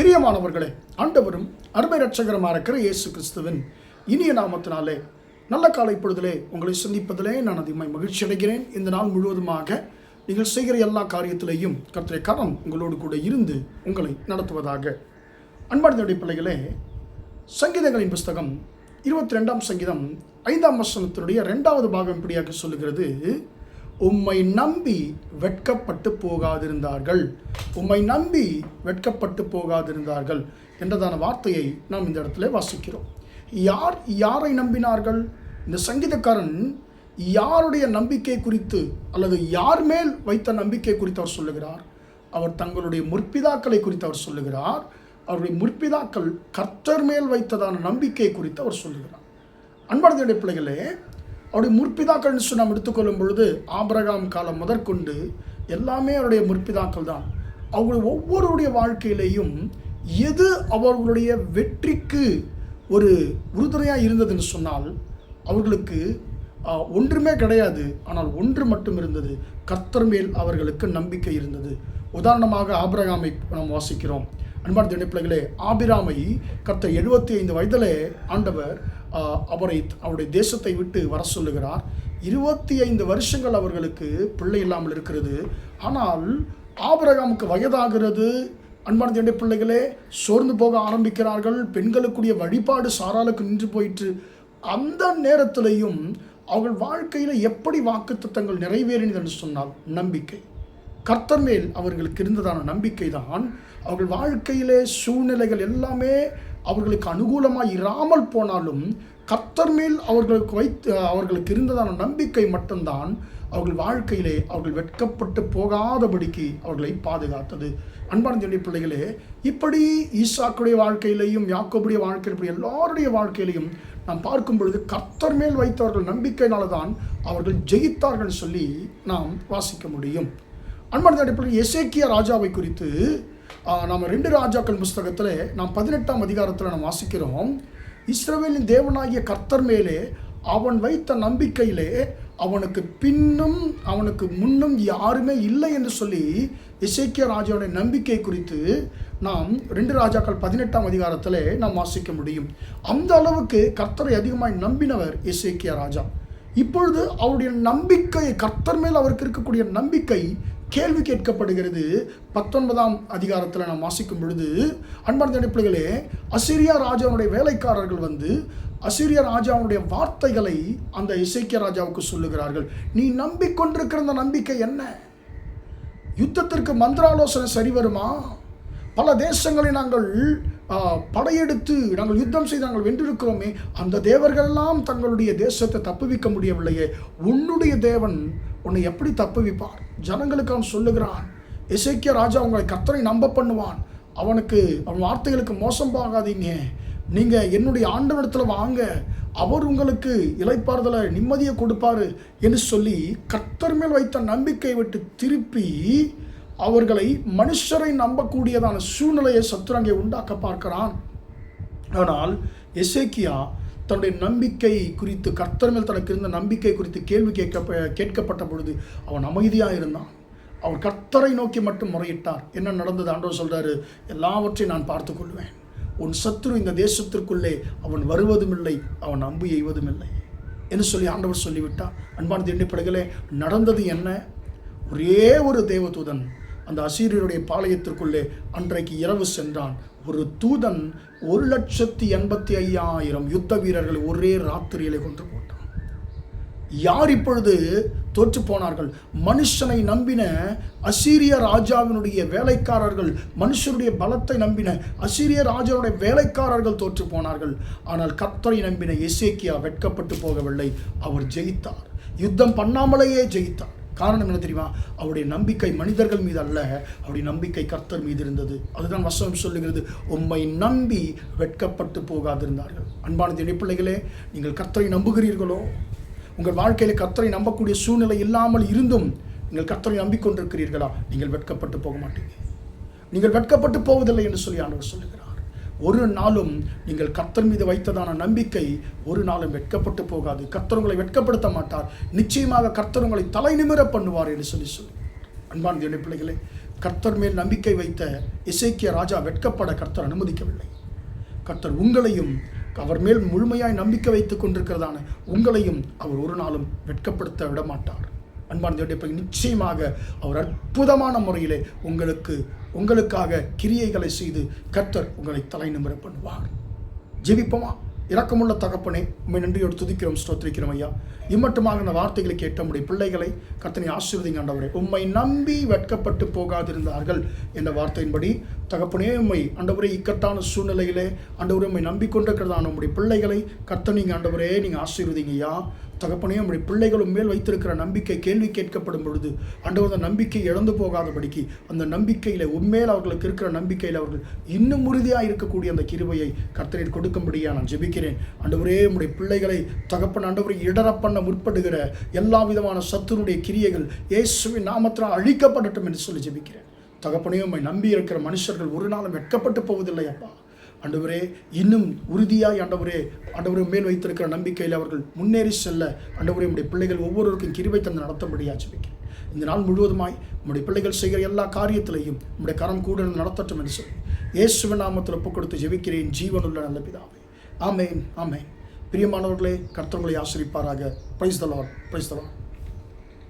பிரியமானவர்களே, ஆண்டவரும் அருமை இரட்சகருமாக இருக்கிற இயேசு கிறிஸ்துவின் இனிய நாமத்தினாலே நல்ல காலை பொழுதிலே உங்களை சந்திப்பதிலே நான் அதிகமாக மகிழ்ச்சி அடைகிறேன். இந்த நாள் முழுவதுமாக நீங்கள் செய்கிற எல்லா காரியத்திலேயும் கர்த்தருடைய கரம் உங்களோடு கூட இருந்து உங்களை நடத்துவதாக. அன்பார்ந்த பிள்ளைகளே, சங்கீதங்களின் புஸ்தகம் 22ஆம் சங்கீதம் 5ஆம் வசனத்தினுடைய 2வது பாகம் இப்படியாக சொல்லுகிறது: உம்மை நம்பி வெட்கப்பட்டு போகாதிருந்தார்கள், உம்மை நம்பி வெட்கப்பட்டு போகாதிருந்தார்கள் என்றதான வார்த்தையை நாம் இந்த இடத்துல வாசிக்கிறோம். யாரை நம்பினார்கள்? இந்த சங்கீதக்காரன் யாருடைய நம்பிக்கை குறித்து அல்லது யார் மேல் வைத்த நம்பிக்கை குறித்து அவர் சொல்லுகிறார்? அவர் தங்களுடைய முற்பிதாக்களை குறித்து அவர் சொல்லுகிறார். அவருடைய முற்பிதாக்கள் கர்த்தர் மேல் வைத்ததான நம்பிக்கை குறித்து அவர் சொல்லுகிறார். அன்பார்ந்த பிள்ளைகளே, அவருடைய முற்பிதாக்கள் நாம் எடுத்துக்கொள்ளும் பொழுது ஆபிரகாம் காலம் முதற்கொண்டு எல்லாமே அவருடைய முற்பிதாக்கள் தான். அவர்களுடைய ஒவ்வொருடைய வாழ்க்கையிலேயும் எது அவர்களுடைய வெற்றிக்கு ஒரு உறுதுணையாக இருந்ததுன்னு சொன்னால் அவர்களுக்கு ஒன்றுமே கிடையாது. ஆனால் ஒன்று மட்டும் இருந்தது: கர்த்தர் மேல் அவர்களுக்கு நம்பிக்கை இருந்தது. உதாரணமாக ஆபிரகாமை நாம் வாசிக்கிறோம். அன்பார்ந்த பிள்ளைகளே, ஆபிராமை கர்த்தர் 75 வயதிலே ஆண்டவர் அவருடைய தேசத்தை விட்டு வர சொல்லுகிறார். 25 வருஷங்கள் அவர்களுக்கு பிள்ளை இல்லாமல் இருக்கிறது. ஆனால் ஆபிரகாமுக்கு வயதாகிறது. அன்பார்ந்த பிள்ளைகளே, சோர்ந்து போக ஆரம்பிக்கிறார்கள். பெண்களுக்குரிய வழிபாடு சாராளுக்கு நின்று போயிற்று. அந்த நேரத்திலையும் அவர்கள் வாழ்க்கையில் எப்படி வாக்குத்தத்தங்கள் நிறைவேறினது என்று சொன்னால் நம்பிக்கை, கர்த்தர் மேல் அவர்களுக்கு இருந்ததான நம்பிக்கை தான் அவர்கள் வாழ்க்கையிலே சூழ்நிலைகள் எல்லாமே அவர்களுக்கு அனுகூலமாக இராமல் போனாலும் கர்த்தர் மேல் அவர்களுக்கு இருந்ததான நம்பிக்கை மட்டும்தான் அவர்கள் வாழ்க்கையிலே அவர்கள் வெட்கப்பட்டு போகாதபடிக்கு அவர்களை பாதுகாத்தது. அன்பார்ந்த பிள்ளைகளே, இப்படி ஈசாக்குடைய வாழ்க்கையிலையும் யாக்கோபுடைய வாழ்க்கையில் இப்படி எல்லாருடைய வாழ்க்கையிலையும் நாம் பார்க்கும் பொழுது கர்த்தர் மேல் வைத்தவர்கள் நம்பிக்கையினால தான் அவர்கள் ஜெயித்தார்கள் சொல்லி நாம் வாசிக்க முடியும். அன்பார்ந்த அடிப்படையில் எசேக்கியா ராஜாவை குறித்து நாம் 2 ராஜாக்கள் புஸ்தகத்தில் நாம் 18ஆம் அதிகாரத்தில் நாம் வாசிக்கிறோம். இஸ்ரவேலின் தேவனாகிய கர்த்தர் மேலே அவன் வைத்த நம்பிக்கையிலே அவனுக்கு பின்னும் அவனுக்கு முன்னும் யாருமே இல்லை என்று சொல்லி எசேக்கியா ராஜாவுடைய நம்பிக்கை குறித்து நாம் 2 ராஜாக்கள் 18ஆம் அதிகாரத்தில் நாம் வாசிக்க முடியும். அந்த அளவுக்கு கர்த்தரை அதிகமாக நம்பினவர் எசேக்கியா ராஜா. இப்பொழுது அவருடைய நம்பிக்கை, கர்த்தர் மேல் அவருக்கு இருக்கக்கூடிய நம்பிக்கை கேள்வி கேட்கப்படுகிறது. 19ஆம் அதிகாரத்தில் நாம் வாசிக்கும் பொழுது, அன்பார்ந்த பிள்ளைகளே, அசீரியா ராஜாவுடைய வேலைக்காரர்கள் வந்து அசீரியா ராஜாவுடைய வார்த்தைகளை அந்த எசேக்கியா ராஜாவுக்கு சொல்லுகிறார்கள். நீ நம்பிக்கொண்டிருக்கிற அந்த நம்பிக்கை என்ன? யுத்தத்திற்கு மந்திராலோசனை சரி வருமா? பல தேசங்களை நாங்கள் படையெடுத்து நாங்கள் யுத்தம் செய்து நாங்கள் வென்றிருக்கிறோமே, அந்த தேவர்களெல்லாம் தங்களுடைய தேசத்தை தப்புவிக்க முடியவில்லையே, உன்னுடைய தேவன் உன்னை எப்படி தப்புவிப்பார்? ஜனங்களுக்கு அவன் சொல்லுகிறான், எசேக்கியா ராஜா உங்களை கர்த்தரை நம்ப பண்ணுவான், அவன் வார்த்தைகளுக்கு மோசம் போகாதீங்க, நீங்கள் என்னுடைய ஆண்டவனிடத்தில் வாங்க, அவர் உங்களுக்கு இளைப்பாறுதலை நிம்மதியை கொடுப்பாரு என்று சொல்லி கர்த்தர் மேல் வைத்த நம்பிக்கை விட்டு திருப்பி அவர்களை மனுஷரை நம்பக்கூடியதான சூழ்நிலையை சத்துரு உண்டாக்க பார்க்கிறான். ஆனால் எசேக்கியா தன்னுடைய நம்பிக்கை குறித்து, கர்த்தர் மேல் தனக்கு இருந்த நம்பிக்கை குறித்து கேள்வி கேட்கப்பட்ட பொழுது அவன் அமைதியாக இருந்தான். அவர் கர்த்தரை நோக்கி மட்டும் முறையிட்டார். என்ன நடந்தது? ஆண்டவர் சொல்றாரு, எல்லாவற்றையும் நான் பார்த்து கொள்வேன். உன் சத்துரு இந்த தேசத்திற்குள்ளே அவன் வருவதும் இல்லை, அவன் அம்பு எய்வதும் இல்லை என்று சொல்லி ஆண்டவர் சொல்லிவிட்டார். அன்பானது எண்ணப்படுகளே, நடந்தது என்ன? ஒரே ஒரு தேவதூதன் அந்த அசீரியருடைய பாளையத்திற்குள்ளே அன்றைக்கு இரவு சென்றான். ஒரு தூதன் 1,85,000 யுத்த வீரர்களை ஒரே ராத்திரியிலே கொன்று போட்டான். யார் இப்பொழுது தோற்று போனார்கள்? மனுஷனை நம்பின அசீரிய ராஜாவினுடைய வேலைக்காரர்கள், மனுஷருடைய பலத்தை நம்பின அசீரிய ராஜாவுடைய வேலைக்காரர்கள் தோற்று போனார்கள். ஆனால் கர்த்தரை நம்பின எசேக்கியா வெட்கப்பட்டு போகவில்லை, அவர் ஜெயித்தார். யுத்தம் பண்ணாமலேயே ஜெயித்தார். காரணம் என்ன தெரியுமா? அவருடைய நம்பிக்கை மனிதர்கள் மீது அல்ல, அவருடைய நம்பிக்கை கர்த்தர் மீது இருந்தது. அதுதான் வசனம் சொல்லுகிறது, உம்மை நம்பி வெட்கப்பட்டு போகாதிருந்தார்கள். அன்பான பிள்ளைகளே, நீங்கள் கர்த்தரை நம்புகிறீர்களோ? உங்கள் வாழ்க்கையில் கர்த்தரை நம்பக்கூடிய சூழ்நிலை இல்லாமல் இருந்தும் நீங்கள் கர்த்தரை நம்பிக்கொண்டிருக்கிறீர்களா? நீங்கள் வெட்கப்பட்டு போக மாட்டீங்க. நீங்கள் வெட்கப்பட்டு போவதில்லை என்று சொல்லி ஆண்டவர் சொல்லுகிறார். ஒரு நாளும் நீங்கள் கர்த்தர் மீது வைத்ததான நம்பிக்கை ஒரு நாளும் வெட்கப்பட்டு போகாது. கர்த்தர் உங்களை வெட்கப்படுத்த மாட்டார். நிச்சயமாக கர்த்தர் உங்களை தலை நிமிர பண்ணுவார் என்று சொல்லி அன்பான பிள்ளைகளே, கர்த்தர் மேல் நம்பிக்கை வைத்த எசேக்கியா ராஜா வெட்கப்பட கர்த்தர் அனுமதிக்கவில்லை. கர்த்தர் உங்களையும் அவர் மேல் முழுமையாய் நம்பிக்கை வைத்துக் கொண்டிருக்கிறதான உங்களையும் அவர் ஒரு நாளும் வெட்கப்படுத்த விடமாட்டார். அன்பான தேவனுடைய நிச்சயமாக அவர் அற்புதமான முறையிலே உங்களுக்காக கிரியைகளை செய்து கர்த்தர் உங்களை தலை நிமிர பண்ணுவார். ஜெபிப்போமா? இரக்கமுள்ள தகப்பனே, உண்மை நன்றியோடு துதிக்கிறோம், ஸ்தோத்திரிக்கிறோம் ஐயா. இம்மட்டுமாக இந்த வார்த்தைகளை கேட்ட நம்முடைய பிள்ளைகளை கர்த்தனை ஆசீர்வதிங்க ஆண்டவரே. உம்மை நம்பி வெட்கப்பட்டு போகாதிருந்தார்கள் என்ற வார்த்தையின்படி தகப்பனே, உம்மை ஆண்டவரே இக்கட்டான சூழ்நிலையிலே ஆண்டவரே உம்மை நம்பிக்கொண்டிருக்கிறதான நம்முடைய பிள்ளைகளை கர்த்தனைங்க ஆண்டவரே நீங்கள் ஆசீர்வதிங்க ஐயா. தகப்பனே, நம்முடைய பிள்ளைகளும் மேல் வைத்திருக்கிற நம்பிக்கை கேள்வி கேட்கப்படும் பொழுது ஆண்டவர் அந்த நம்பிக்கை இழந்து போகாதபடிக்கு அந்த நம்பிக்கையில் உண்மையில் அவர்களுக்கு இருக்கிற நம்பிக்கையில் அவர்கள் இன்னும் உறுதியாக இருக்கக்கூடிய அந்த கிருபையை கர்த்தரில் கொடுக்கும்படியாக நான் ஜெபிக்கிறேன். ஆண்டவரே, நம்முடைய பிள்ளைகளை தகப்பன் ஆண்டவரை இடர பண்ண முற்படுகிற எல்லா விதமான சத்துருடைய கிரியைகள் இயேசுவின் நாமத்தில் அழிக்கப்படட்டும் என்று சொல்லி ஜெபிக்கிறேன். தகப்பனே, உம்மை நம்பி இருக்கிற மனுஷர்கள் ஒரு நாளும் வெட்கப்பட்டு போவதில்லை அப்பா. ஆண்டவரே, இன்னும் உறுதியாய் ஆண்டவரே மேல் வைத்திருக்கிற நம்பிக்கையில் அவர்கள் முன்னேறி செல்ல ஆண்டவரே உம்முடைய பிள்ளைகள் ஒவ்வொருவருக்கும் கிருபை தந்து நடத்தும்படியாக ஜெபிக்கிறேன். இந்த நாள் முழுவதுமாய் உம்முடைய பிள்ளைகள் செய்கிற எல்லா காரியத்திலையும் உம்முடைய கரம் கூட நடத்தட்டும் என்று சொல்லி இயேசுவின் நாமத்தில் ஒப்புக் கொடுத்து ஜெபிக்கிறேன் ஜீவனுள்ள நல்ல பிதாவே. ஆமென், ஆமென். பிரியமானவர்களே, கர்த்தர் உங்களை ஆசீர்வதிப்பாராக. Praise the Lord, praise the Lord.